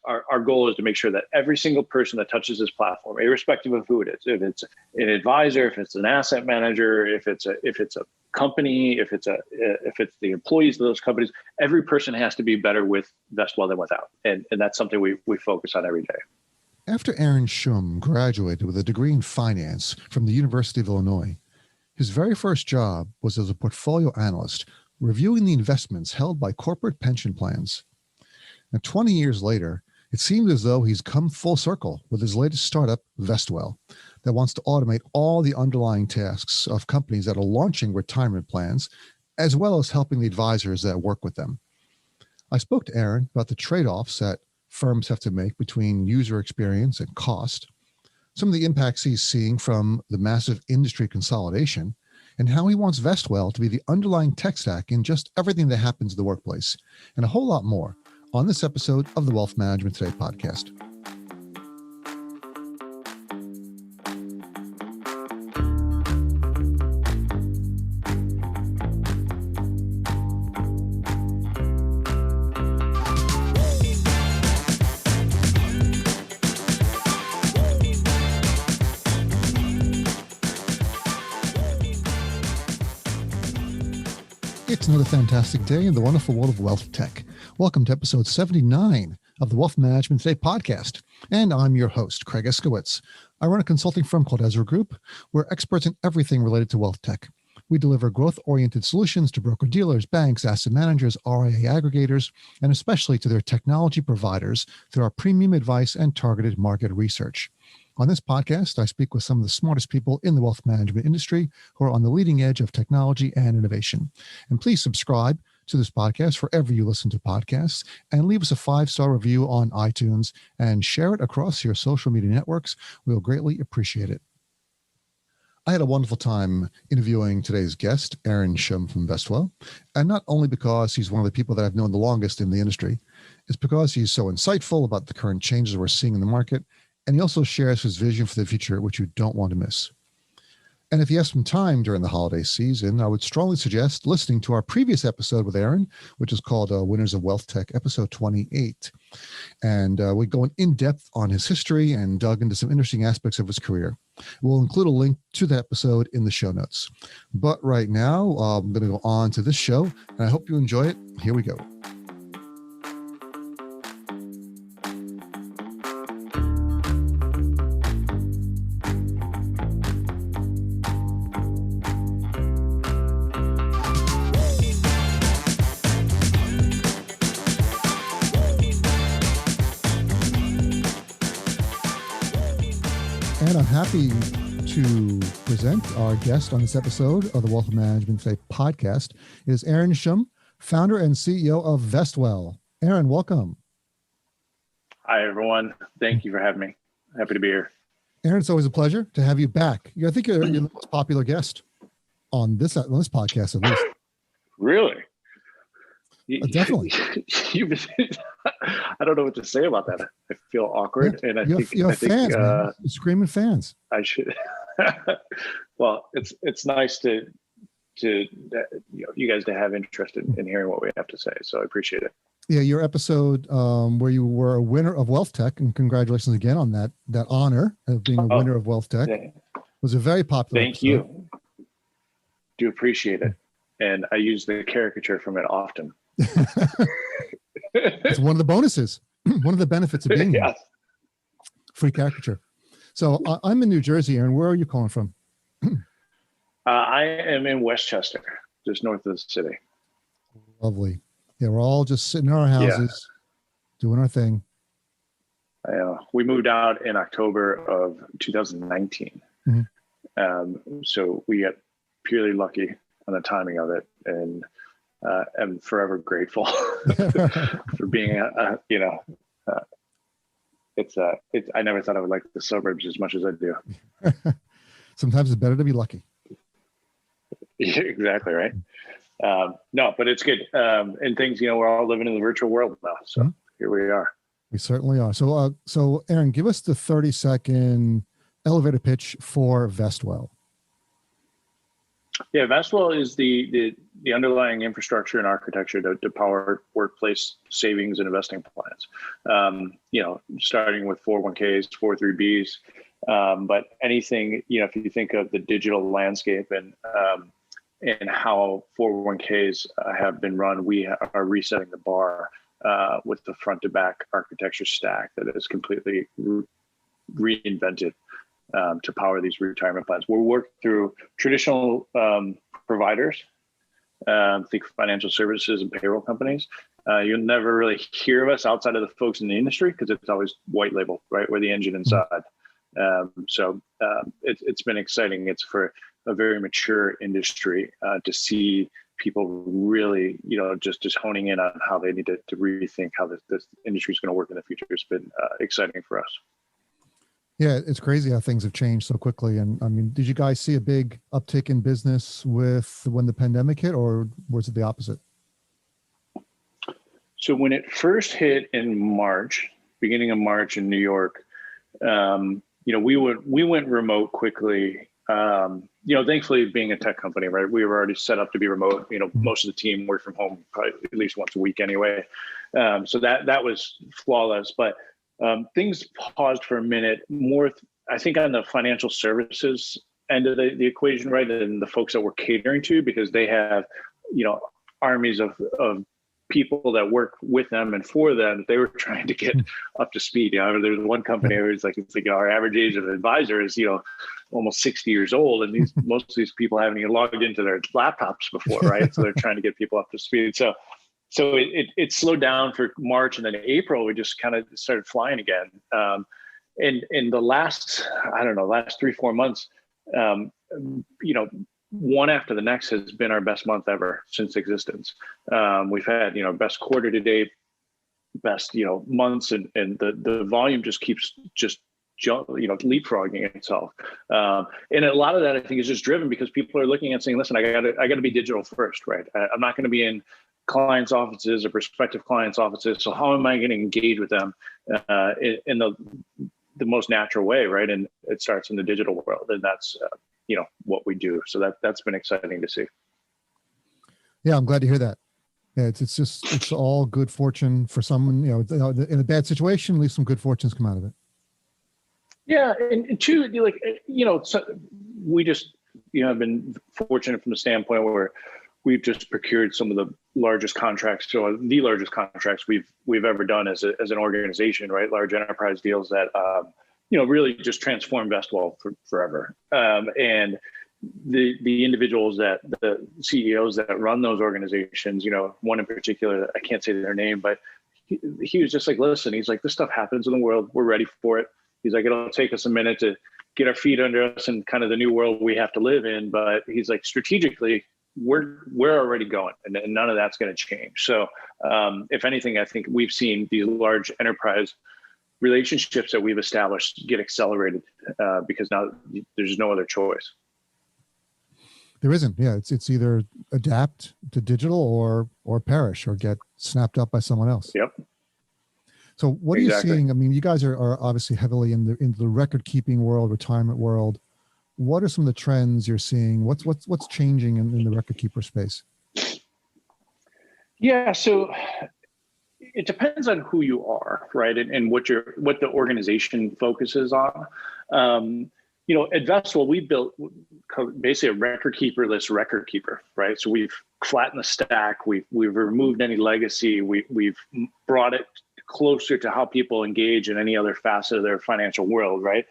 our goal is to make sure that every single person that touches this platform, irrespective of who it is, if it's an advisor, if it's an asset manager, if it's a company, if it's the employees of those companies, every person has to be better with Vestwell than without. And that's something we focus on every day. After Aaron Schumm graduated with a degree in finance from the University of Illinois, his very first job was as a portfolio analyst, reviewing the investments held by corporate pension plans. Now, 20 years later, it seems as though he's come full circle with his latest startup, Vestwell, that wants to automate all the underlying tasks of companies that are launching retirement plans, as well as helping the advisors that work with them. I spoke to Aaron about the trade-offs that firms have to make between user experience and cost, some of the impacts he's seeing from the massive industry consolidation, and how he wants Vestwell to be the underlying tech stack in just everything that happens in the workplace, and a whole lot more on this episode of the Wealth Management Today podcast. It's another fantastic day in the wonderful world of wealth tech. Welcome to episode 79 of the Wealth Management Today podcast. And I'm your host, Craig Iskowitz. I run a consulting firm called Ezra Group. We're experts in everything related to wealth tech. We deliver growth-oriented solutions to broker-dealers, banks, asset managers, RIA aggregators, and especially to their technology providers through our premium advice and targeted market research. On this podcast, I speak with some of the smartest people in the wealth management industry who are on the leading edge of technology and innovation. And please subscribe to this podcast wherever you listen to podcasts, and leave us a 5-star review on iTunes and share it across your social media networks. We'll greatly appreciate it. I had a wonderful time interviewing today's guest, Aaron Schumm from Vestwell, and not only because he's one of the people that I've known the longest in the industry, it's because he's so insightful about the current changes we're seeing in the market, and he also shares his vision for the future, which you don't want to miss. And if you have some time during the holiday season, I would strongly suggest listening to our previous episode with Aaron, which is called Winners of Wealth Tech, episode 28. And we go in depth on his history and dug into some interesting aspects of his career. We'll include a link to the episode in the show notes. But right now, I'm going to go on to this show, and I hope you enjoy it. Here we go. And I'm happy to present our guest on this episode of the Wealth Management Today podcast. It is Aaron Schumm, founder and CEO of Vestwell. Aaron, welcome. Hi, everyone. Thank you for having me. Happy to be here. Aaron, it's always a pleasure to have you back. I think you're the most popular guest on this podcast, at least. Really? Definitely. I don't know what to say about that. I feel awkward, yeah, and I think fans, man. Screaming fans. I should. Well, it's nice to you guys to have interest in hearing what we have to say. So I appreciate it. Yeah, your episode where you were a winner of Wealth Tech, and congratulations again on that honor of being a winner of Wealth Tech, was a very popular. Thank you. Do appreciate it, and I use the caricature from it often. It's one of the bonuses, one of the benefits of being here. Free caricature. So I'm in New Jersey, Aaron. Where are you calling from? I am in Westchester, just north of the city. Lovely. Yeah, we're all just sitting in our houses, doing our thing. We moved out in October of 2019. Mm-hmm. So we got purely lucky on the timing of it, and I'm forever grateful for being I never thought I would like the suburbs as much as I do. Sometimes it's better to be lucky. Yeah, exactly right. No, but it's good. And things, we're all living in the virtual world now. So Here we are. We certainly are. So Aaron, give us the 30-second elevator pitch for Vestwell. Yeah, Vestwell is the the underlying infrastructure and architecture to power workplace savings and investing plans. Starting with 401ks, 403bs, but anything, if you think of the digital landscape and how 401ks have been run, we are resetting the bar with the front to back architecture stack that is completely reinvented to power these retirement plans. We'll work through traditional providers, think financial services and payroll companies. You'll never really hear of us outside of the folks in the industry because it's always white label, right? We're the engine inside. It's been exciting. It's for a very mature industry to see people really, just honing in on how they need to rethink how this industry is going to work in the future. It's been exciting for us. Yeah, it's crazy how things have changed so quickly. And I mean, did you guys see a big uptick in business when the pandemic hit, or was it the opposite? So when it first hit in March, beginning of March in New York, we went remote quickly. Thankfully, being a tech company, right, we were already set up to be remote. Most of the team worked from home probably at least once a week anyway. So that was flawless. But things paused for a minute more, I think, on the financial services end of the equation, right? And the folks that we're catering to, because they have, armies of people that work with them and for them. They were trying to get up to speed. There's one company where it's like our average age of advisor is, almost 60 years old. And most of these people haven't even logged into their laptops before, right? So they're trying to get people up to speed. So it slowed down for March, and then April, we just kind of started flying again. And in the last 3-4 months, one after the next has been our best month ever since existence. We've had, best quarter to date, best, months, and the volume just keeps leapfrogging itself. And a lot of that, I think, is just driven because people are looking and saying, listen, I gotta be digital first, right? I'm not going to be in clients' offices or prospective clients' offices. So how am I going to engage with them in the most natural way, right? And it starts in the digital world, and that's what we do. So that's been exciting to see. Yeah, I'm glad to hear that. Yeah, it's all good fortune for someone. In a bad situation, at least some good fortunes come out of it. Yeah, and two, we just have been fortunate from the standpoint where we've just procured some of the largest contracts, so the largest contracts we've ever done as an organization, right? Large enterprise deals that really just transform Vestwell forever. And the individuals the CEOs that run those organizations, one in particular, I can't say their name, but he was just like, listen, he's like, this stuff happens in the world. We're ready for it. He's like, it'll take us a minute to get our feet under us and kind of the new world we have to live in. But he's like, strategically, we're already going, and none of that's going to change. So if anything, I think we've seen these large enterprise relationships that we've established get accelerated because now there's no other choice. There isn't. Yeah, it's either adapt to digital or perish or get snapped up by someone else. Yep. So what are you seeing? I mean, you guys are obviously heavily in the record keeping world, retirement world. What are some of the trends you're seeing? What's changing in the record keeper space? Yeah, so it depends on who you are, right, and what the organization focuses on. At Vestwell, we built basically a record keeper-less record keeper, right? So we've flattened the stack, we've removed any legacy, we've brought it closer to how people engage in any other facet of their financial world, right?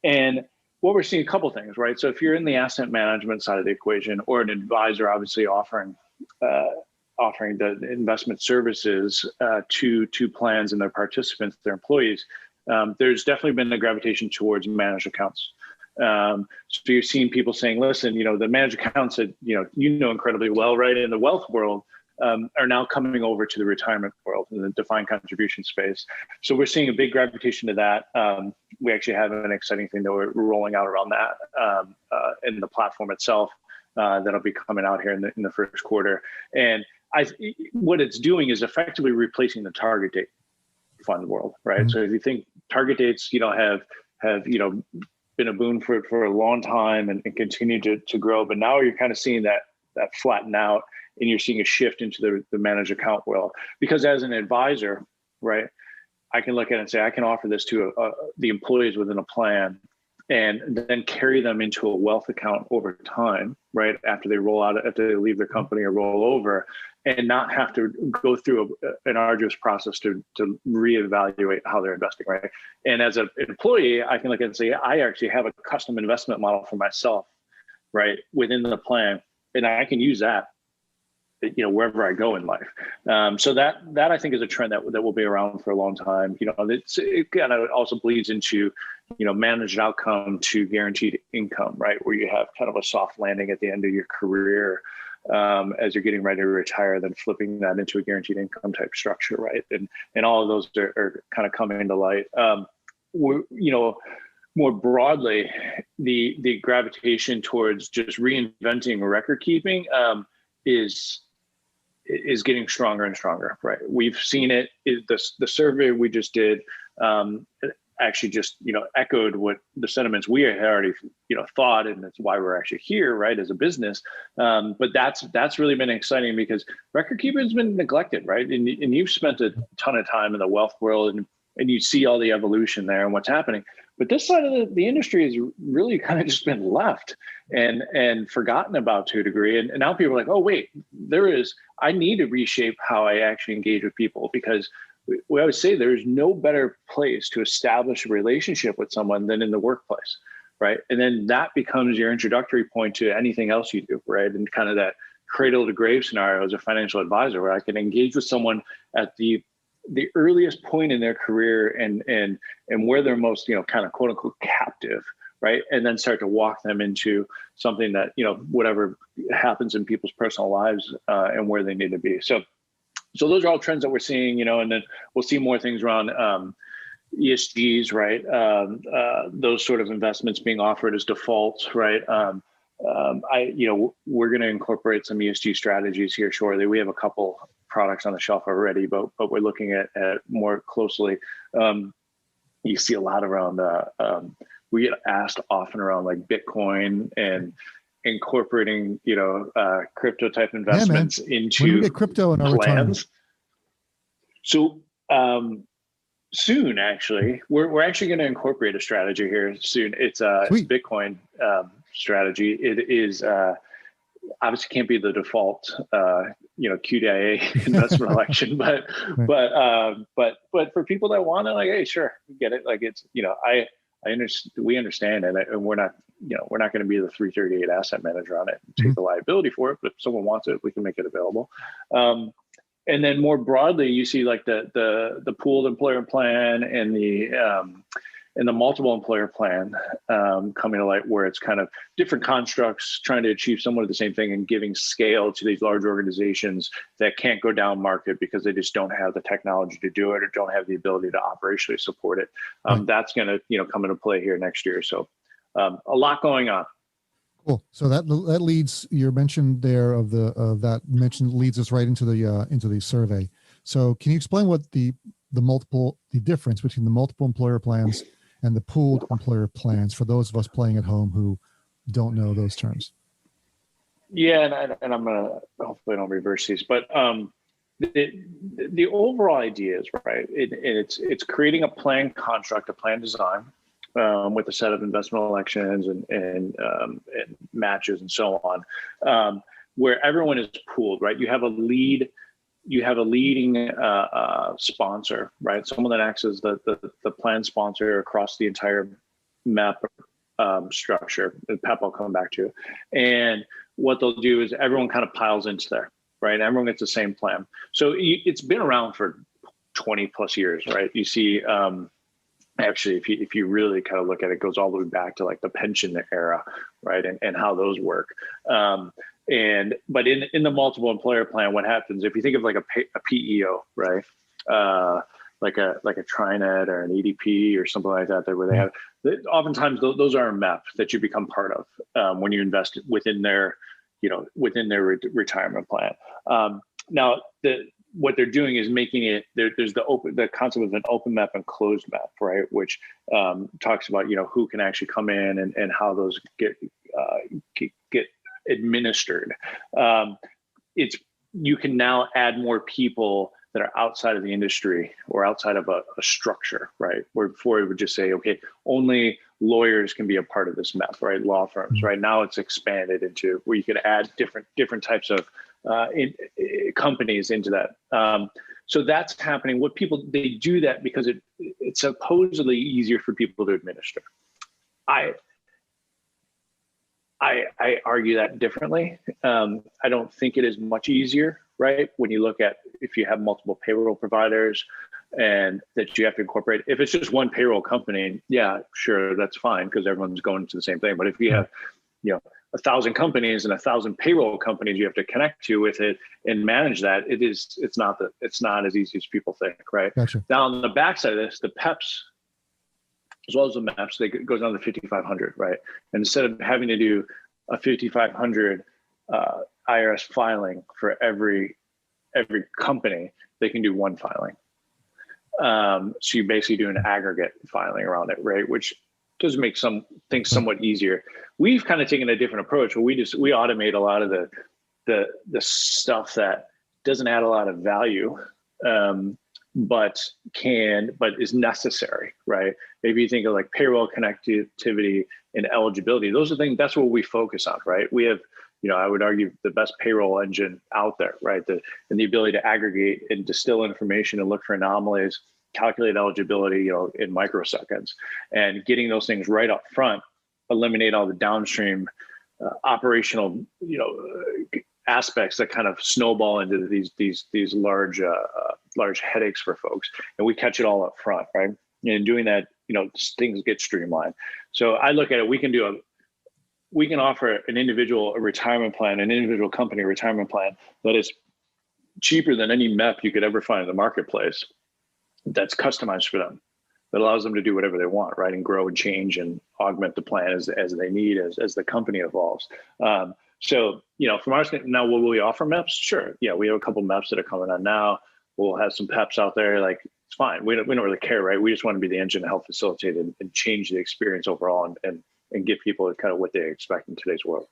And what we're seeing, a couple of things, right? So if you're in the asset management side of the equation, or an advisor obviously offering the investment services to plans and their participants, their employees, there's definitely been a gravitation towards managed accounts. So you're seeing people saying, listen, the managed accounts that incredibly well, right, in the wealth world, are now coming over to the retirement world in the defined contribution space. So we're seeing a big gravitation to that. We actually have an exciting thing that we're rolling out around that in the platform itself that'll be coming out here in the first quarter. And what it's doing is effectively replacing the target date fund world, right? Mm-hmm. So if you think target dates, have been a boon for a long time and continue to grow, but now you're kind of seeing that flatten out. and you're seeing a shift into the managed account world. Because as an advisor, right, I can look at it and say, I can offer this to the employees within a plan, and then carry them into a wealth account over time, right? After they roll out, after they leave their company or roll over, and not have to go through an arduous process to reevaluate how they're investing, right? And as an employee, I can look at it and say, I actually have a custom investment model for myself, right, within the plan, and I can use that, wherever I go in life. So that I think is a trend that will be around for a long time. It kind of also bleeds into, managed outcome to guaranteed income, right? Where you have kind of a soft landing at the end of your career as you're getting ready to retire, then flipping that into a guaranteed income type structure, right? And all of those are kind of coming to light. More broadly, the gravitation towards just reinventing record keeping is getting stronger and stronger, right? We've seen it. The survey we just did actually just echoed what the sentiments we had already thought, and that's why we're actually here, right, as a business. But that's really been exciting because record keeping has been neglected, right? And you've spent a ton of time in the wealth world, and you see all the evolution there and what's happening. But this side of the industry has really kind of just been left and forgotten about to a degree. And now people are like, oh, wait, I need to reshape how I actually engage with people, because we always say there's no better place to establish a relationship with someone than in the workplace, right? And then that becomes your introductory point to anything else you do, right? And kind of that cradle to grave scenario as a financial advisor, where I can engage with someone at the earliest point in their career and where they're most, kind of quote unquote captive, right? And then start to walk them into something that, whatever happens in people's personal lives and where they need to be. So those are all trends that we're seeing, and then we'll see more things around ESGs, right? Those sort of investments being offered as default, right? We're going to incorporate some ESG strategies here shortly. We have a couple products on the shelf already, but we're looking at more closely. You see a lot around, we get asked often around like Bitcoin and incorporating, crypto type investments into when we get crypto in our plans. So soon, actually, we're actually going to incorporate a strategy here soon. It's a Bitcoin strategy. It is obviously can't be the default, QDIA investment election, but for people that want to, like, hey, sure, get it. Like it's, I understand, we understand it, and we're not going to be the 338 asset manager on it and take the liability for it. But if someone wants it, we can make it available. And then more broadly, you see like the pooled employer plan and the multiple employer plan coming to light, where it's kind of different constructs trying to achieve somewhat of the same thing and giving scale to these large organizations that can't go down market because they just don't have the technology to do it or don't have the ability to operationally support it. That's going to come into play here next year. So a lot going on. Cool. So that leads your mention there of that mention leads us right into the survey. So can you explain what the difference between the multiple employer plans and the pooled employer plans for those of us playing at home who don't know those terms? Yeah, and I'm gonna hopefully I don't reverse these, but the overall idea is right. It's creating a plan construct, a plan design. With a set of investment elections and matches and so on, where everyone is pooled, right? You have a leading sponsor, right? Someone that acts as the plan sponsor across the entire MEP structure. The PEP I'll come back to. And what they'll do is everyone kind of piles into there, right? Everyone gets the same plan. So it's been around for 20 plus years, right? You see, actually, if you really kind of look at it, it goes all the way back to like the pension era, right? And how those work. But in the multiple employer plan, what happens if you think of like a PEO, right? Like a Trinet or an ADP or something like that, where they have, oftentimes those are a MEP that you become part of when you invest within their retirement plan. Now what they're doing is making it there's the concept of an open MEP and closed MEP, right? Which talks about who can actually come in and how those get administered. you can now add more people that are outside of the industry or outside of a structure, right? Where before it would just say, okay, only lawyers can be a part of this MEP, right? Law firms, right? Now it's expanded into where you could add different types of companies into that. So that's happening. They do that because it's supposedly easier for people to administer. I argue that differently. I don't think it is much easier, right? When you look at if you have multiple payroll providers and that you have to incorporate. If it's just one payroll company, yeah, sure, that's fine because everyone's going to the same thing. But if you have, 1,000 companies and 1,000 payroll companies you have to connect to with it and manage that, it's not as easy as people think, right? Gotcha. Now on the backside of this, the PEPs, as well as the MEPs, they goes down to 5,500, right? And instead of having to do a 5,500 IRS filing for every company, they can do one filing. So you basically do an aggregate filing around it, right? Which does make some things somewhat easier. We've kind of taken a different approach where we automate a lot of the stuff that doesn't add a lot of value, but is necessary, right? If you think of like payroll connectivity and eligibility, those are things, that's what we focus on, right? We have, I would argue the best payroll engine out there, right? And the ability to aggregate and distill information and look for anomalies, calculate eligibility, in microseconds, and getting those things right up front, eliminate all the downstream operational, aspects that kind of snowball into these large headaches for folks, and we catch it all up front, right? And doing that, things get streamlined. So I look at it, we can offer an individual a retirement plan, an individual company retirement plan that is cheaper than any MEP you could ever find in the marketplace. That's customized for them, that allows them to do whatever they want, right? And grow and change and augment the plan as they need as the company evolves. So, from our standpoint, now, will we offer MEPs? Sure. Yeah, we have a couple MEPs that are coming on now. We'll have some PEPs out there. Like, it's fine. We don't really care, right? We just want to be the engine to help facilitate and change the experience overall and give people kind of what they expect in today's world.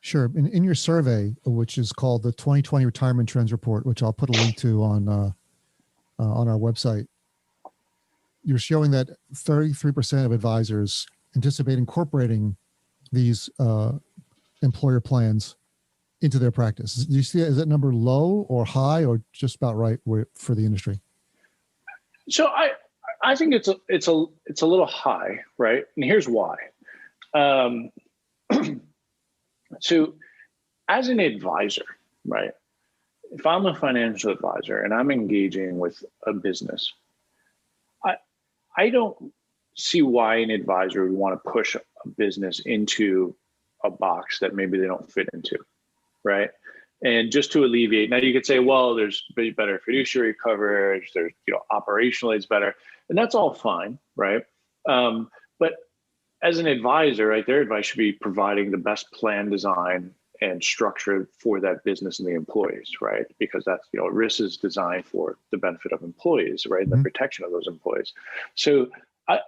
Sure. In your survey, which is called the 2020 Retirement Trends Report, which I'll put a link to on our website, you're showing that 33% of advisors anticipate incorporating these employer plans into their practice. Do you see is that number low or high or just about right for the industry? So I think it's a little high, right? And here's why. So as an advisor, right? If I'm a financial advisor and I'm engaging with a business, I don't see why an advisor would want to push a business into a box that maybe they don't fit into, right? And just to alleviate, now you could say, well, there's better fiduciary coverage, there's, operationally it's better, and that's all fine, right? But as an advisor, right, their advice should be providing the best plan design and structure for that business and the employees, right? Because that's, risk is designed for the benefit of employees, right? And the protection of those employees. So I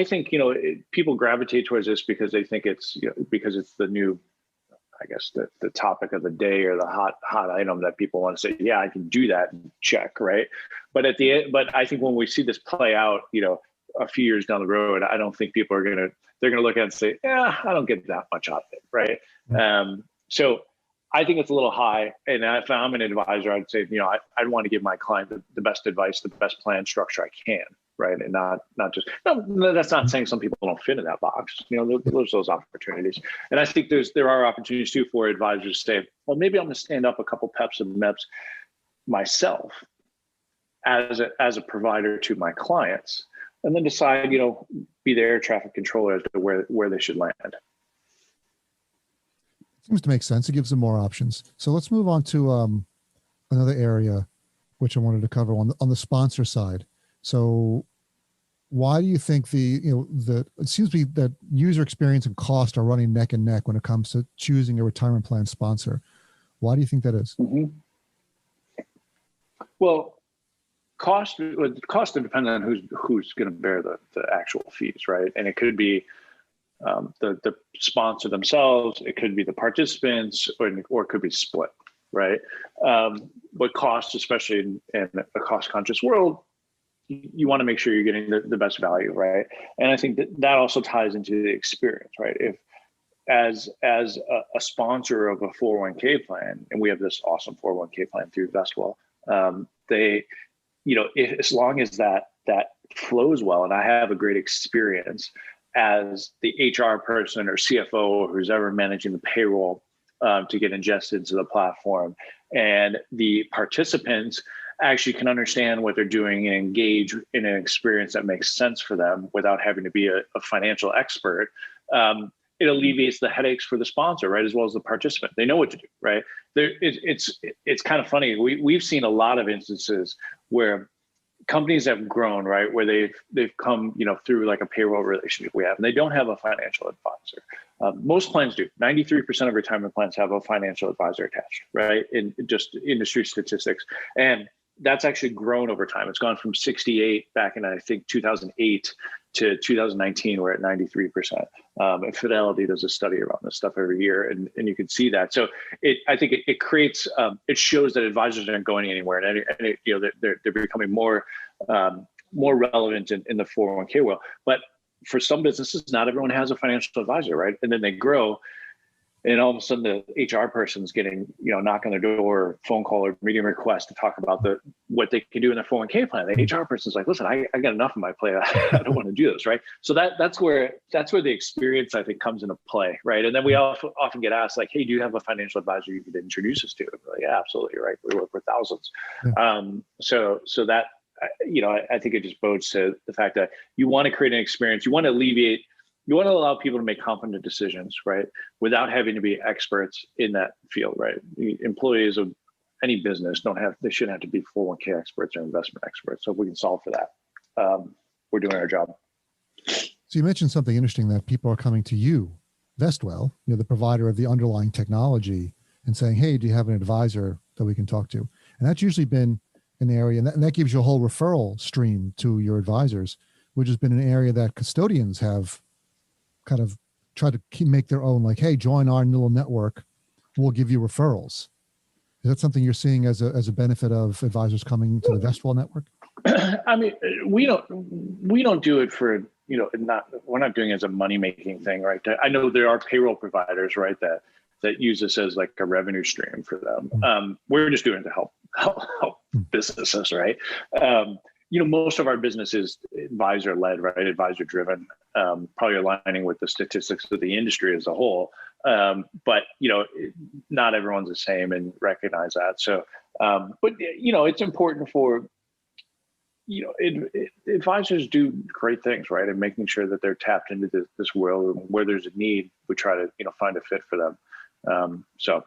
think, people gravitate towards this because they think it's, because it's the new, I guess, the topic of the day or the hot item that people want to say, yeah, I can do that and check, right? But but I think when we see this play out, a few years down the road, I don't think people they're going to look at it and say, yeah, I don't get that much out of it, right? Mm-hmm. So I think it's a little high. And if I'm an advisor, I'd say, I'd want to give my client the best advice, the best plan structure I can, right? And not just, no, that's not saying some people don't fit in that box. There's those opportunities. And I think there are opportunities too for advisors to say, well, maybe I'm going to stand up a couple PEPs and MEPs myself as a provider to my clients, and then decide, be the air traffic controller as to where they should land. Seems to make sense. It gives them more options. So let's move on to another area, which I wanted to cover on the sponsor side. So why do you think it seems to be that user experience and cost are running neck and neck when it comes to choosing a retirement plan sponsor? Why do you think that is? Mm-hmm. Well, cost would depend on who's going to bear the actual fees, right? And it could be the sponsor themselves. It could be the participants, or it could be split, right? What costs, especially in a cost-conscious world, you want to make sure you're getting the best value, right? And I think that also ties into the experience, right? If as a sponsor of a 401k plan, and we have this awesome 401k plan through Vestwell, they, as long as that flows well, and I have a great experience as the HR person or CFO or who's ever managing the payroll to get ingested into the platform, and the participants actually can understand what they're doing and engage in an experience that makes sense for them without having to be a financial expert. It alleviates the headaches for the sponsor, right, as well as the participant. They know what to do, right? It's kind of funny. We've seen a lot of instances where companies have grown, right, where they've come, through like a payroll relationship we have, and they don't have a financial advisor. Most plans do. 93% of retirement plans have a financial advisor attached, right? In just industry statistics, and that's actually grown over time. It's gone from 68 back in, I think, 2008 to 2019. We're at 93%. And Fidelity does a study around this stuff every year, and you can see that. So I think it creates, it shows that advisors aren't going anywhere, and they're becoming more relevant in the 401k world. But for some businesses, not everyone has a financial advisor, right? And then they grow, and all of a sudden the HR person's getting, knock on their door, phone call or meeting request to talk about what they can do in their 401k plan. The HR person's like, listen, I got enough on my plate. I don't want to do this, right? So that's where the experience, I think, comes into play, right? And then we often get asked, like, hey, do you have a financial advisor you could introduce us to? And we're like, yeah, absolutely, right? We work with thousands. Yeah. So that, I think it just bodes to the fact that you want to create an experience, you want to allow people to make confident decisions, right, without having to be experts in that field, right? The employees of any business they shouldn't have to be 401k experts or investment experts. So if we can solve for that, we're doing our job. So you mentioned something interesting, that people are coming to you, Vestwell, the provider of the underlying technology, and saying, hey, do you have an advisor that we can talk to? And that's usually been an area, and that gives you a whole referral stream to your advisors, which has been an area that custodians have kind of try to make their own, like, hey, join our little network, we'll give you referrals. Is that something you're seeing as a benefit of advisors coming to the Vestwell network? I mean, we don't do it for, we're not doing it as a money-making thing, right? I know there are payroll providers, right, that use this as like a revenue stream for them. Mm-hmm. We're just doing it to help businesses, right? Most of our business is advisor-led, right? Advisor-driven, probably aligning with the statistics of the industry as a whole. But not everyone's the same, and recognize that. So, but it's important for, advisors do great things, right? And making sure that they're tapped into this world where there's a need, we try to find a fit for them. So,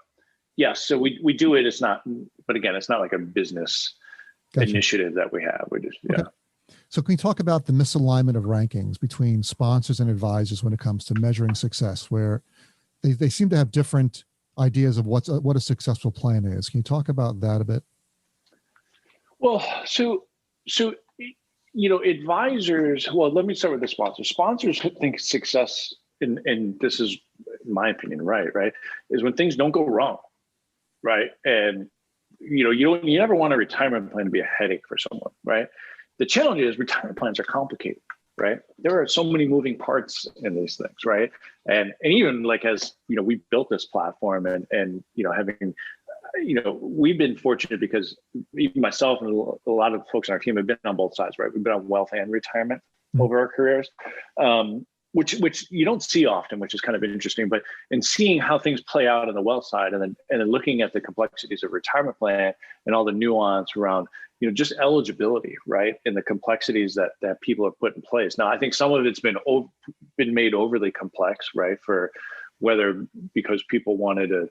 yes, so we do it. It's not, but again, it's not like a business initiative that we have. We just, okay. So can we talk about the misalignment of rankings between sponsors and advisors when it comes to measuring success, where they seem to have different ideas of what a successful plan is? Can you talk about that a bit? Well, so advisors, well, let me start with the sponsors. Sponsors think success, and this is, in my opinion, right, is when things don't go wrong, right? And you never want a retirement plan to be a headache for someone, right? The challenge is retirement plans are complicated, right? There are so many moving parts in these things, right? And even like, as we built this platform, and having, we've been fortunate because even myself and a lot of folks on our team have been on both sides, right? We've been on wealth and retirement over our careers. Which you don't see often, which is kind of interesting, but in seeing how things play out on the wealth side, and then looking at the complexities of retirement plan and all the nuance around, just eligibility, right? And the complexities that people have put in place. Now, I think some of it's been made overly complex, right? For whether because people wanted to,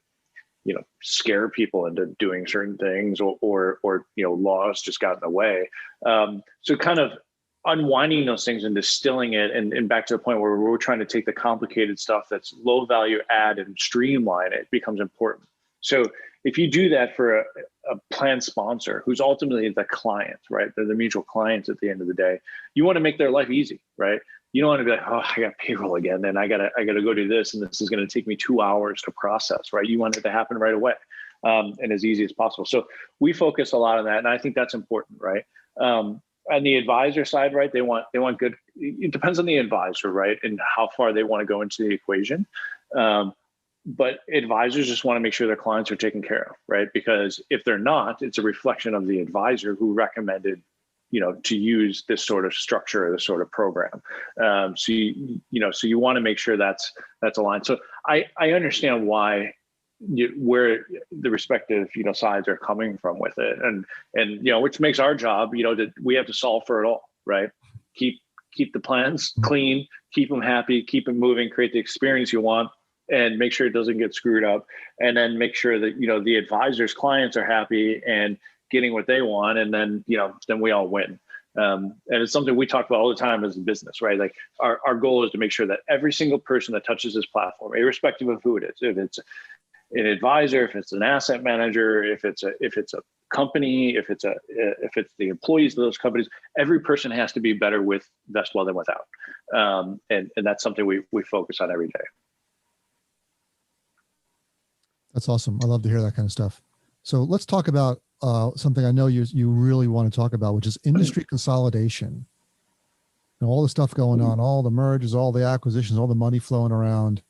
scare people into doing certain things, or laws just got in the way. So kind of unwinding those things and distilling it, and back to the point where we're trying to take the complicated stuff that's low value add and streamline it, becomes important. So if you do that for a plan sponsor who's ultimately the client, right? They're the mutual clients at the end of the day. You want to make their life easy, right? You don't want to be like, oh, I got payroll again, and I gotta go do this, and this is going to take me 2 hours to process, right? You want it to happen right away, and as easy as possible. So we focus a lot on that, and I think that's important, right? On the advisor side, right? They want good. It depends on the advisor, right, and how far they want to go into the equation. But advisors just want to make sure their clients are taken care of, right? Because if they're not, it's a reflection of the advisor who recommended, to use this sort of structure or this sort of program. So you want to make sure that's aligned. So I understand where the respective sides are coming from with it, and which makes our job that we have to solve for it all, right? Keep the plans clean, keep them happy, keep them moving, create the experience you want, and make sure it doesn't get screwed up, and then make sure that the advisor's clients are happy and getting what they want, and then then we all win. And it's something we talk about all the time as a business, right? Like our goal is to make sure that every single person that touches this platform, irrespective of who it is, if it's an advisor, if it's an asset manager, if it's a company, if it's the employees of those companies, every person has to be better with Vestwell than without. And that's something we focus on every day. That's awesome. I love to hear that kind of stuff. So let's talk about something I know you really want to talk about, which is industry consolidation. All the stuff going on, all the mergers, all the acquisitions, all the money flowing around.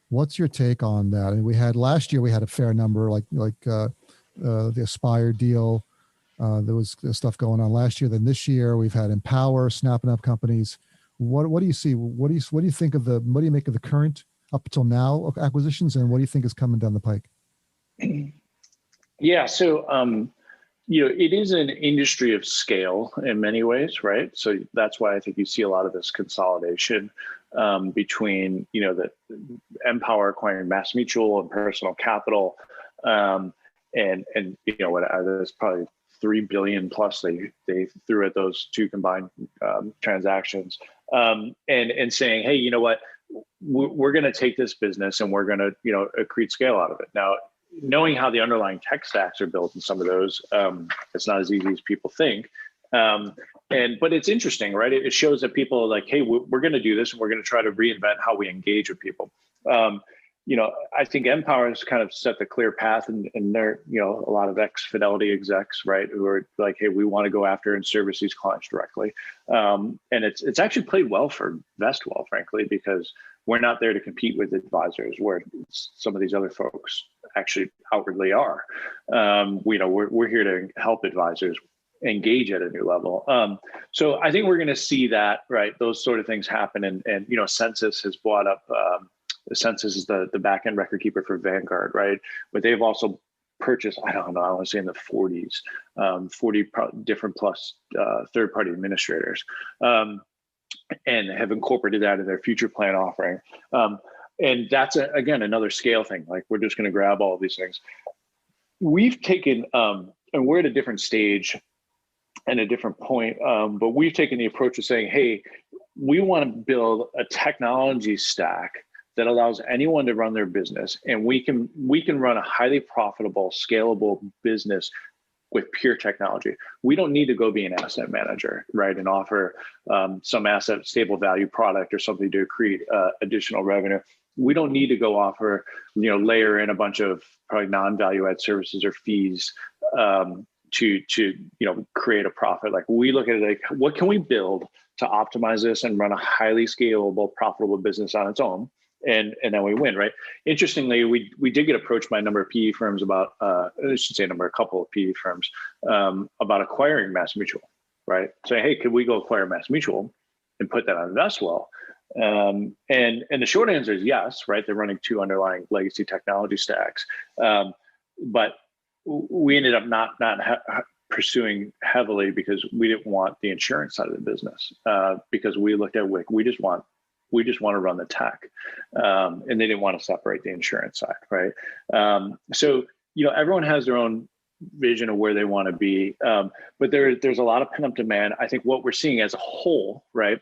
What's your take on that? And last year we had a fair number, like the Aspire deal. There was stuff going on last year. Then this year we've had Empower snapping up companies. What do you see? What do you think of what do you make of the current up until now of acquisitions, and what do you think is coming down the pike? Yeah, so it is an industry of scale in many ways, right? So that's why I think you see a lot of this consolidation between the Empower acquiring Mass Mutual and Personal Capital, and there's probably $3 billion plus they threw at those two combined transactions, and saying, hey, you know what? We're going to take this business and we're going to, accrete scale out of it. Now, knowing how the underlying tech stacks are built in some of those, it's not as easy as people think. But it's interesting, right? It shows that people are like, hey, we're going to do this and we're going to try to reinvent how we engage with people. I think Empower has kind of set the clear path, and they're, a lot of ex-Fidelity execs, right, who are like, hey, we want to go after and service these clients directly. And it's actually played well for Vestwell, frankly, because we're not there to compete with advisors where some of these other folks actually outwardly are. We're here to help advisors engage at a new level. So I think we're going to see that, right, those sort of things happen. And Census has brought up, Census is the back end record keeper for Vanguard, right? But they've also purchased, I don't know, I want to say in the 40s, 40 different plus third party administrators, and have incorporated that in their future plan offering. And that's, again, another scale thing. Like, we're just going to grab all of these things. We've taken, and we're at a different stage and a different point, but we've taken the approach of saying, hey, we want to build a technology stack that allows anyone to run their business, and we can run a highly profitable, scalable business with pure technology. We don't need to go be an asset manager, right, and offer some asset stable value product or something to create additional revenue. We don't need to go offer, layer in a bunch of probably non-value add services or fees to create a profit. Like, we look at it like, what can we build to optimize this and run a highly scalable, profitable business on its own? And then we win, right? Interestingly, we did get approached by a number of PE firms about, I should say a couple of PE firms about acquiring Mass Mutual, right? Saying, hey, could we go acquire Mass Mutual and put that on Vestwell? And the short answer is yes, right? They're running two underlying legacy technology stacks, but we ended up not pursuing heavily because we didn't want the insurance side of the business, because we looked at WIC. We just want to run the tech, and they didn't want to separate the insurance side, right? So everyone has their own vision of where they want to be, but there's a lot of pent-up demand. I think what we're seeing as a whole, right,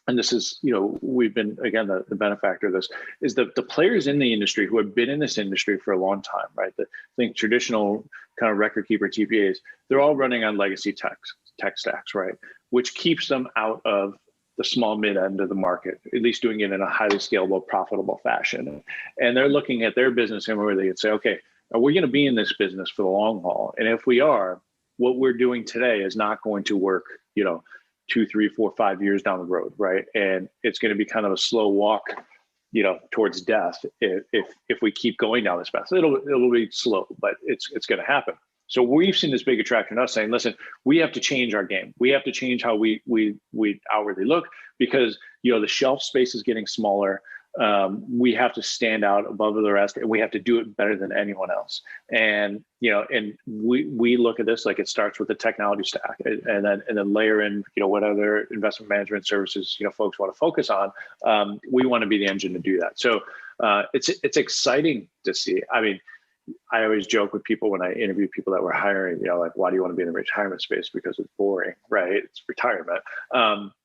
and this is, we've been, again, the benefactor of this, is the players in the industry who have been in this industry for a long time, right? Think traditional kind of record keeper TPAs, they're all running on legacy tech stacks, right? Which keeps them out of the small mid end of the market, at least doing it in a highly scalable, profitable fashion. And they're looking at their business and where they can say, okay, are we going to be in this business for the long haul? And if we are, what we're doing today is not going to work, 2, 3, 4, 5 years down the road, right? And it's going to be kind of a slow walk, towards death if we keep going down this path. It'll be slow, but it's going to happen. So we've seen this big attraction in us saying, listen, we have to change our game. We have to change how we outwardly look, because the shelf space is getting smaller. We have to stand out above the rest, and we have to do it better than anyone else. And and we look at this like it starts with the technology stack, and then layer in what other investment management services folks want to focus on. We want to be the engine to do that. So it's exciting to see. I mean, I always joke with people when I interview people that we're hiring, like, why do you want to be in the retirement space? Because it's boring, right? It's retirement.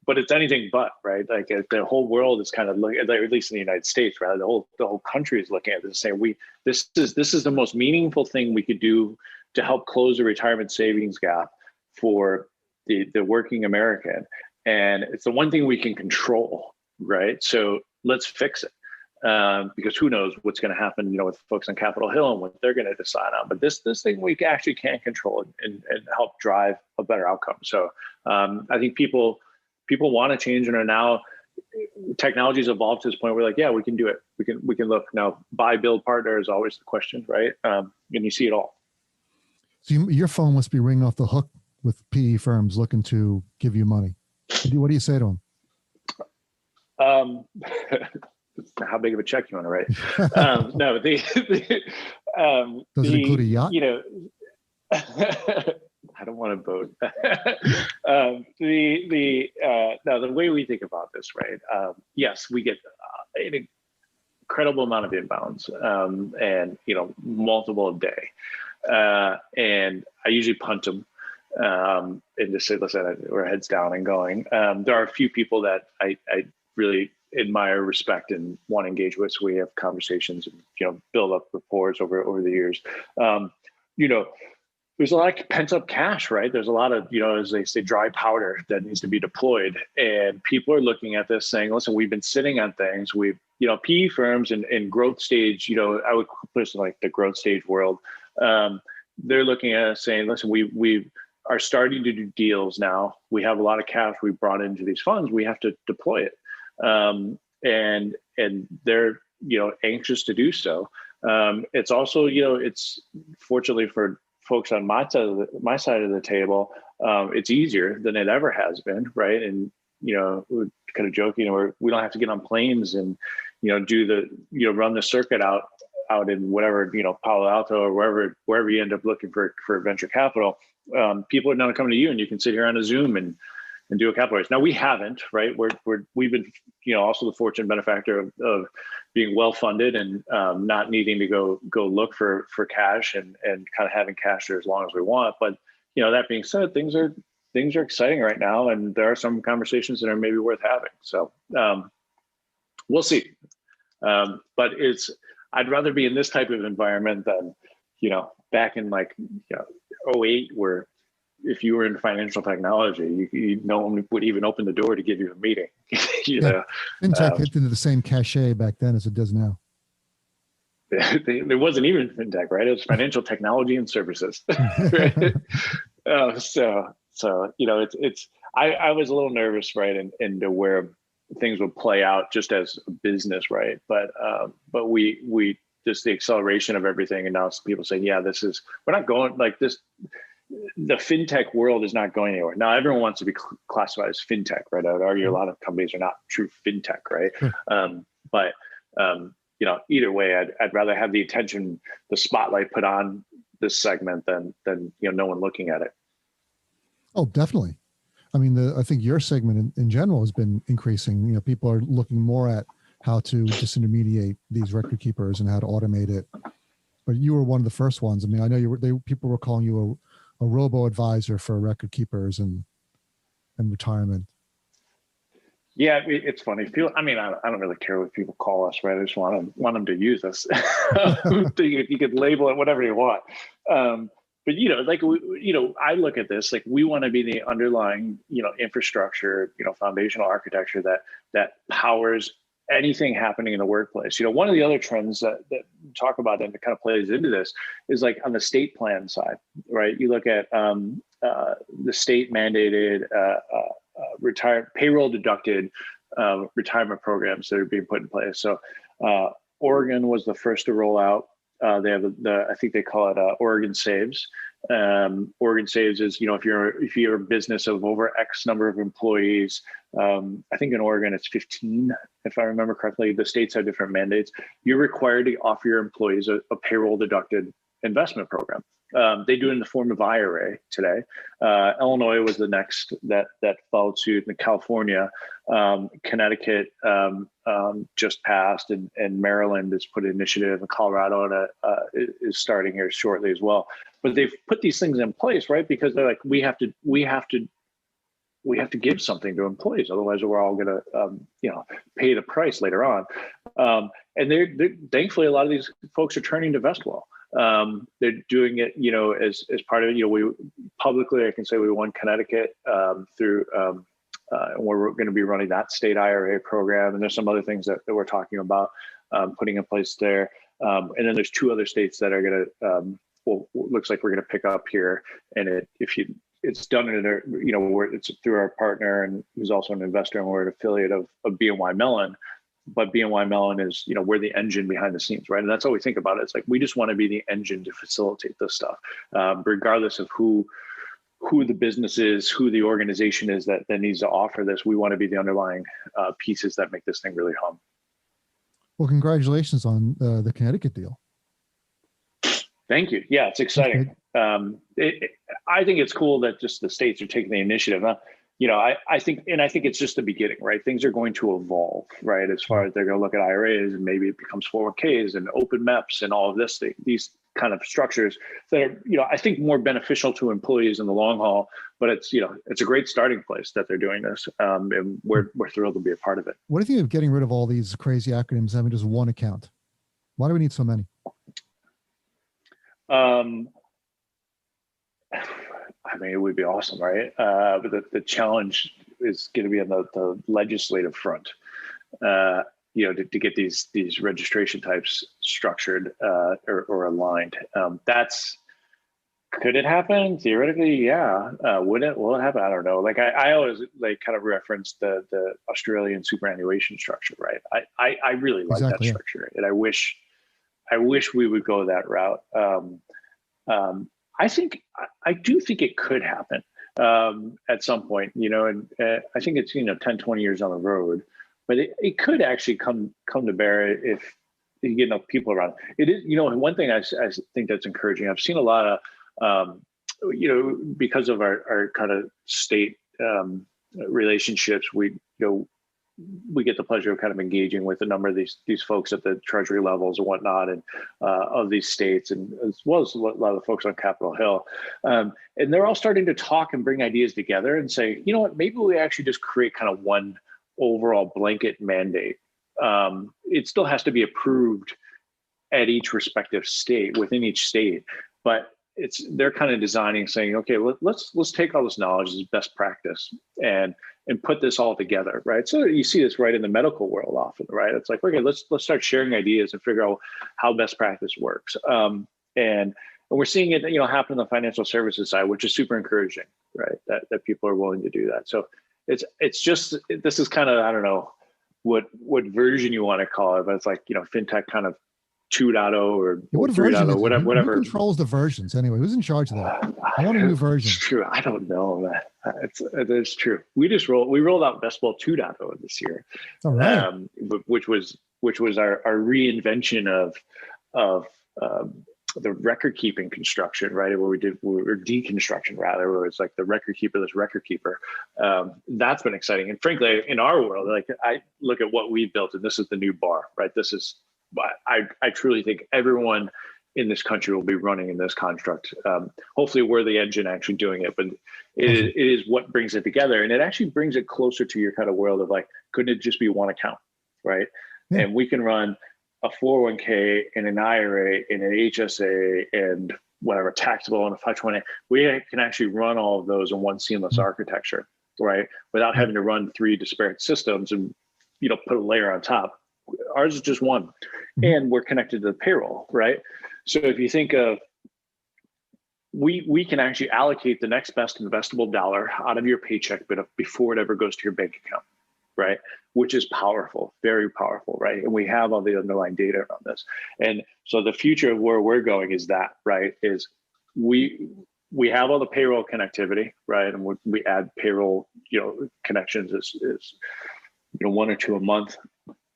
But it's anything but, right? Like the whole world is kind of looking, at least in the United States, right? The whole country is looking at this and saying, this is the most meaningful thing we could do to help close the retirement savings gap for the working American. And it's the one thing we can control, right? So let's fix it. Because who knows what's going to happen, with folks on Capitol Hill and what they're going to decide on. But this thing we actually can control and help drive a better outcome. So I think people want to change and are now, technology's evolved to this point where like, yeah, we can do it. We can look now. Buy, build, partner is always the question, right? And you see it all. So your phone must be ringing off the hook with PE firms looking to give you money. What do you say to them? How big of a check you want to write? No, does it include a yacht? I don't want a boat. No, the way we think about this, right? Yes, we get an incredible amount of inbounds, and multiple a day, and I usually punt them. And just say, listen, we're heads down and going. There are a few people that I really admire, respect, and want to engage with. So we have conversations and, build up rapport over the years. There's a lot of pent up cash, right? There's a lot of, as they say, dry powder that needs to be deployed. And people are looking at this saying, listen, we've been sitting on things. We've, PE firms in growth stage, I would put it like the growth stage world. They're looking at us saying, listen, we are starting to do deals now. We have a lot of cash we brought into these funds. We have to deploy it. And they're, anxious to do so. It's also, it's fortunately for folks on my side of the table, it's easier than it ever has been. Right. And, we're kind of joking, we don't have to get on planes and, do run the circuit out in whatever, Palo Alto or wherever you end up looking for venture capital. People are now coming to you and you can sit here on a Zoom and do a capital raise. Now we haven't, right? We've been, also the fortunate benefactor of being well funded and not needing to go look for cash and kind of having cash there as long as we want. But that being said, things are exciting right now, and there are some conversations that are maybe worth having. So we'll see. But I'd rather be in this type of environment than back in like 2008 where if you were in financial technology, no one would even open the door to give you a meeting. Fintech hit into the same cachet back then as it does now. There wasn't even fintech, right? It was financial technology and services. Right? So it's. I was a little nervous, right, into where things would play out just as a business, right? But we just the acceleration of everything, and now people saying, yeah, we're not going like this. The fintech world is not going anywhere. Now everyone wants to be classified as fintech, right? I would argue a lot of companies are not true fintech, right? But either way, I'd rather have the attention, the spotlight put on this segment than no one looking at it. Oh, definitely. I mean, I think your segment in general has been increasing. People are looking more at how to disintermediate these record keepers and how to automate it. But you were one of the first ones. I mean, I know people were calling you a robo advisor for record keepers and retirement. Yeah, it's funny. I don't really care what people call us, right? I just want them to use us. You could label it whatever you want. Um, but I look at this like we want to be the underlying, infrastructure, foundational architecture that powers anything happening in the workplace. One of the other trends that we talk about and that kind of plays into this is like on the state plan side, right? You look at the state mandated payroll deducted retirement programs that are being put in place. So Oregon was the first to roll out. They have I think they call it Oregon Saves. Oregon Saves is, if you're a business of over X number of employees, I think in Oregon it's 15, if I remember correctly. The states have different mandates. You're required to offer your employees a payroll deducted investment program. They do it in the form of IRA today. Illinois was the next that followed suit. In California, Connecticut just passed, and Maryland has put an initiative, and Colorado is starting here shortly as well. But they've put these things in place, right? Because they're like, we have to give something to employees, otherwise we're all going to pay the price later on. And they're thankfully a lot of these folks are turning to Vestwell. They're doing it, as part of it. We publicly, I can say we won Connecticut through, and we're going to be running that state IRA program. And there's some other things that we're talking about putting in place there. And then there's two other states that are going to, looks like we're going to pick up here. And it's done in it's through our partner, and who's also an investor, and we're an affiliate of BNY Mellon. But BNY Mellon is, we're the engine behind the scenes, right? And that's how we think about it. It's like, we just want to be the engine to facilitate this stuff, regardless of who the business is, who the organization is that needs to offer this. We want to be the underlying pieces that make this thing really hum. Well, congratulations on the Connecticut deal. Thank you. Yeah, it's exciting. I think it's cool that just the states are taking the initiative. I think it's just the beginning, right? Things are going to evolve, right? As far as they're going to look at IRAs, and maybe it becomes 401ks and open MEPs and all of these kind of structures that are, I think more beneficial to employees in the long haul. But it's a great starting place that they're doing this, and we're thrilled to be a part of it. What do you think of getting rid of all these crazy acronyms, having just one account? Why do we need so many? It would be awesome, right? But the challenge is going to be on the legislative front, to get these registration types structured or aligned. Could it happen? Theoretically, yeah. Will it happen? I don't know. Like I always kind of reference the Australian superannuation structure, right? I really like that structure, and I wish we would go that route. I do think it could happen at some point, and I think it's 10, 20 years on the road, but it could actually come to bear if you get enough people around. It is, one thing I think that's encouraging. I've seen a lot of because of our kind of state relationships, we get the pleasure of kind of engaging with a number of these folks at the treasury levels and whatnot, and of these states, and as well as a lot of the folks on Capitol Hill. And they're all starting to talk and bring ideas together and say, you know what, maybe we actually just create kind of one overall blanket mandate. It still has to be approved at each respective state, within each state, but they're kind of designing, saying, okay, let's take all this knowledge as best practice and put this all together, right? So you see this right in the medical world often, right? It's like, okay, let's start sharing ideas and figure out how best practice works. And we're seeing it, happen on the financial services side, which is super encouraging, right? That people are willing to do that. So it's just, this is kind of, I don't know what version you want to call it, but it's like, fintech kind of 2.0 or 3.0, whatever. Who controls the versions anyway? Who's in charge of that? I want a new version. It's true. I don't know. It's true. We rolled out Vestwell 2.0 this year. All right. Which was our reinvention of the record keeping construction, right? Where or deconstruction rather, where it's like the record keeper. That's been exciting. And frankly, in our world, like I look at what we've built, and this is the new bar, right? I truly think everyone in this country will be running in this construct. Hopefully we're the engine actually doing it, but it is what brings it together. And it actually brings it closer to your kind of world of like, couldn't it just be one account, right? Yeah. And we can run a 401k and an IRA and an HSA and whatever, taxable and a 520. We can actually run all of those in one seamless architecture, right? Without having to run 3 disparate systems and, put a layer on top. Ours is just one. And we're connected to the payroll, right? So if you think of, we can actually allocate the next best investable dollar out of your paycheck before it ever goes to your bank account, right? Which is powerful, very powerful, right? And we have all the underlying data around this. And so the future of where we're going is that, right? Is we have all the payroll connectivity, right? And we add payroll, connections is 1 or 2 a month.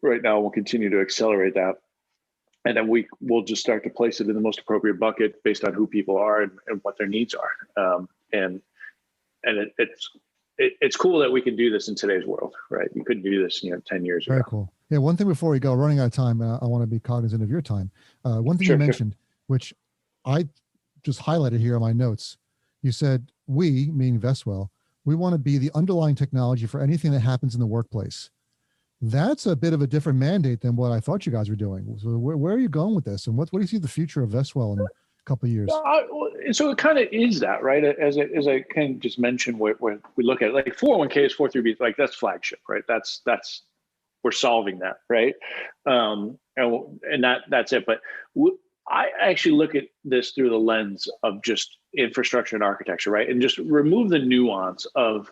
Right now, we'll continue to accelerate that. And then we'll just start to place it in the most appropriate bucket based on who people are and what their needs are. And it's cool that we can do this in today's world, right? You couldn't do this, 10 years ago. Very cool. Yeah. One thing before we go, running out of time, I want to be cognizant of your time. One thing you mentioned, which I just highlighted here on my notes, you said, we, meaning Vestwell, we want to be the underlying technology for anything that happens in the workplace. That's a bit of a different mandate than what I thought you guys were doing. So where are you going with this? And what do you see the future of Vestwell in a couple of years? So it kind of is that, right? As I kind of just mentioned, where we look at like 401ks, 403bs, like that's flagship, right? That's we're solving that, right? And that's it. But I actually look at this through the lens of just infrastructure and architecture, right? And just remove the nuance of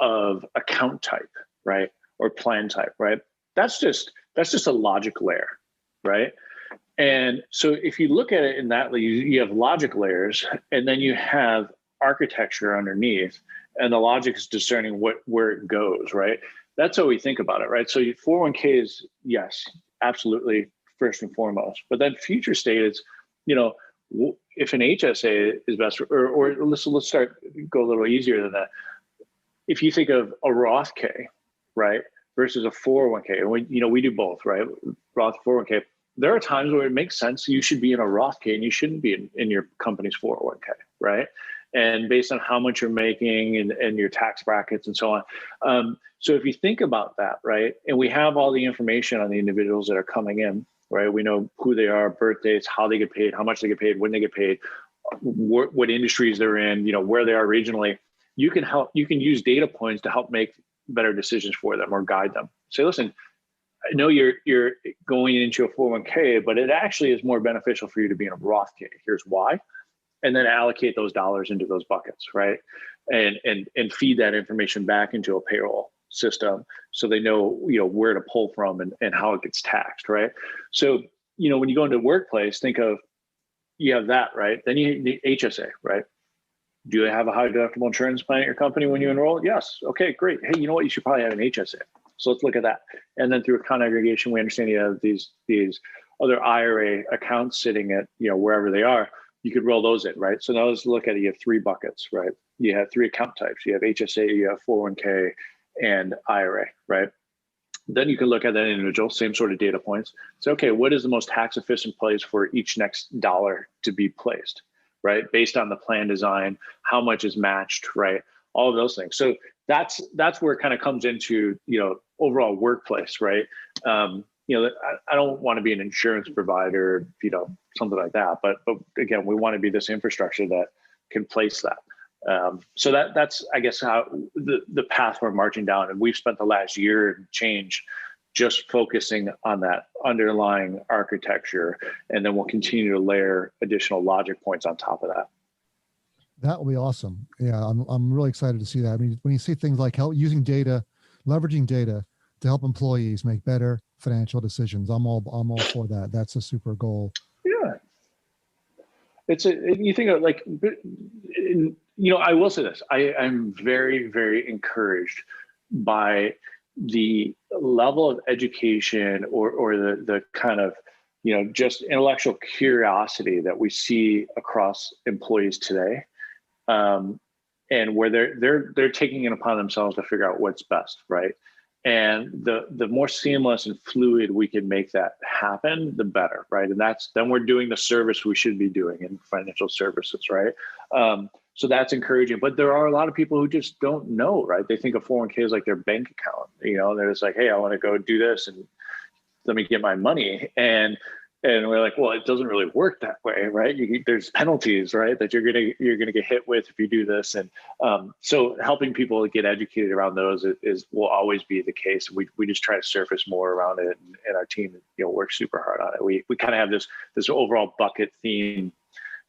account type, right? Or plan type, right? That's just a logic layer, right? And so if you look at it in that, you have logic layers, and then you have architecture underneath, and the logic is discerning where it goes, right? That's how we think about it, right? So 401k is, yes, absolutely first and foremost, but then future state is, if an HSA is best, or let's go a little easier than that. If you think of a Roth K, right, versus a 401k, and we do both, right? Roth 401k. There are times where it makes sense you should be in a Roth K and you shouldn't be in your company's 401k, right? And based on how much you're making and your tax brackets and so on. So if you think about that, right, and we have all the information on the individuals that are coming in, right? We know who they are, birth dates, how they get paid, how much they get paid, when they get paid, what industries they're in, where they are regionally. You can use data points to help make better decisions for them or guide them. Say, listen, I know you're going into a 401k, but it actually is more beneficial for you to be in a Roth K. Here's why. And then allocate those dollars into those buckets, right? And feed that information back into a payroll system so they know, where to pull from and how it gets taxed, right? So, when you go into a workplace, think of, you have that, right? Then you need HSA, right? Do you have a high deductible insurance plan at your company when you enroll? Yes. Okay, great. Hey, you know what? You should probably have an HSA. So let's look at that. And then through account aggregation, we understand you have these other IRA accounts sitting at, wherever they are. You could roll those in, right? So now let's look at it. You have 3 buckets, right? You have 3 account types. You have HSA, you have 401k, and IRA, right? Then you can look at that individual, same sort of data points. So, okay, what is the most tax efficient place for each next dollar to be placed, right? Based on the plan design, how much is matched, right? All of those things. So that's where it kind of comes into, overall workplace, right? I don't want to be an insurance provider, something like that. But again, we want to be this infrastructure that can place that. So that's, I guess, how the path we're marching down. And we've spent the last year and change just focusing on that underlying architecture. And then we'll continue to layer additional logic points on top of that. That will be awesome. Yeah, I'm really excited to see that. I mean, when you see things like using data, leveraging data to help employees make better financial decisions, I'm all for that. That's a super goal. Yeah, you think of like, I will say this. I'm very, very encouraged by the level of education or the kind of just intellectual curiosity that we see across employees today. And where they're taking it upon themselves to figure out what's best, right? And the more seamless and fluid we can make that happen, the better, right? And then we're doing the service we should be doing in financial services, right? So that's encouraging. But there are a lot of people who just don't know, right? They think of 401k is like their bank account, they're just like, hey, I want to go do this and let me get my money. And we're like, well, it doesn't really work that way, right? There's penalties, right, that you're gonna get hit with if you do this, and so helping people get educated around those will always be the case. We just try to surface more around it, and our team works super hard on it. We kind of have this overall bucket theme,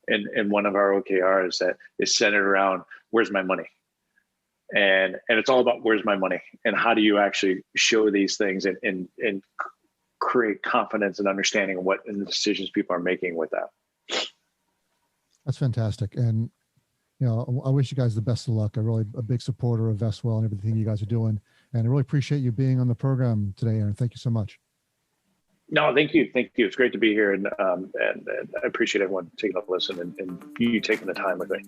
in one of our OKRs that is centered around where's my money, and it's all about where's my money and how do you actually show these things and create confidence and understanding of what and the decisions people are making with that. That's fantastic. And, I wish you guys the best of luck. I'm really a big supporter of Vestwell and everything you guys are doing. And I really appreciate you being on the program today, Aaron. Thank you so much. No, thank you. It's great to be here. And I appreciate everyone taking a listen and you taking the time with me.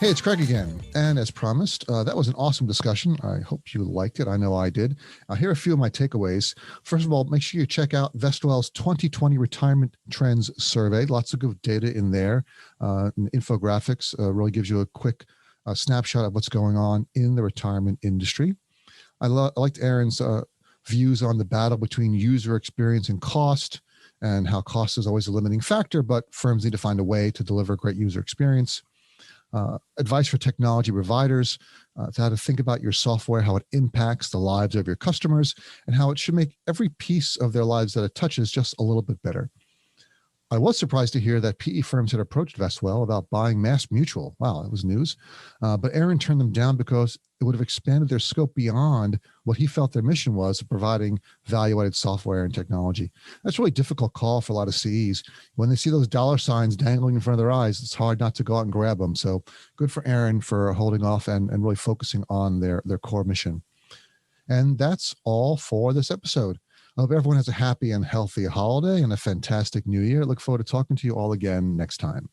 Hey, it's Craig again. And as promised, that was an awesome discussion. I hope you liked it. I know I did. Here are a few of my takeaways. First of all, make sure you check out Vestwell's 2020 Retirement Trends Survey. Lots of good data in there. Infographics really gives you a quick snapshot of what's going on in the retirement industry. I liked Aaron's views on the battle between user experience and cost, and how cost is always a limiting factor, but firms need to find a way to deliver a great user experience. Advice for technology providers, how to think about your software, how it impacts the lives of your customers, and how it should make every piece of their lives that it touches just a little bit better. I was surprised to hear that PE firms had approached Vestwell about buying Mass Mutual. Wow, that was news. But Aaron turned them down because it would have expanded their scope beyond what he felt their mission was of providing value-added software and technology. That's a really difficult call for a lot of CEs. When they see those dollar signs dangling in front of their eyes, it's hard not to go out and grab them. So good for Aaron for holding off and really focusing on their core mission. And that's all for this episode. I hope everyone has a happy and healthy holiday and a fantastic new year. I look forward to talking to you all again next time.